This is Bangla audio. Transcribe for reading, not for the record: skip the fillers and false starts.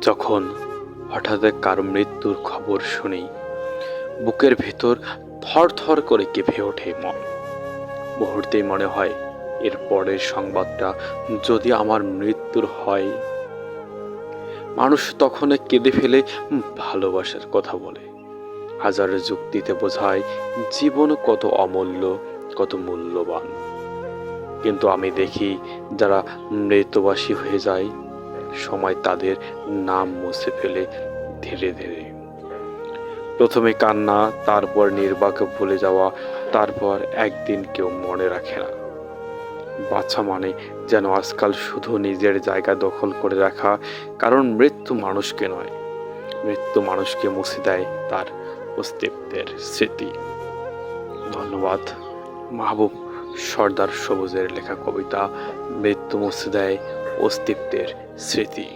যখন হঠাৎ কারো মৃত্যুর খবর শুনি, বুকের ভেতর থরথর করে কেঁপে ওঠে মন। মুহূর্তেই মনে হয়, এর পরের সংবাদটা যদি আমার মৃত্যুর হয়। মানুষ তখন কেঁদে ফেলে ভালোবাসার কথা বলে, হাজার যুক্তিতে বোঝায় জীবন কত অমূল্য, কত মূল্যবান। কিন্তু আমি দেখি, যারা মৃতবাসী হয়ে যায়, সময় তাদের নাম মুছে ফেলে ধীরে ধীরে। প্রথমে কান্না, তারপর নির্বাক ভুলে যাওয়া, তারপর একদিন কেউ মনে রাখে না। বাচ্চা মানে যেন আজকাল শুধু নিজের জায়গা দখল করে রাখা, কারণ মৃত্যু মানুষকে নয়, মৃত্যু মানুষকে মুছে দেয় তার অস্তিত্বের স্মৃতি। ধন্যবাদ। মাহবুব সর্দার সবুজের লেখা কবিতা মৃত্যু মুছে দেয় অস্তিত্বের স্মৃতি।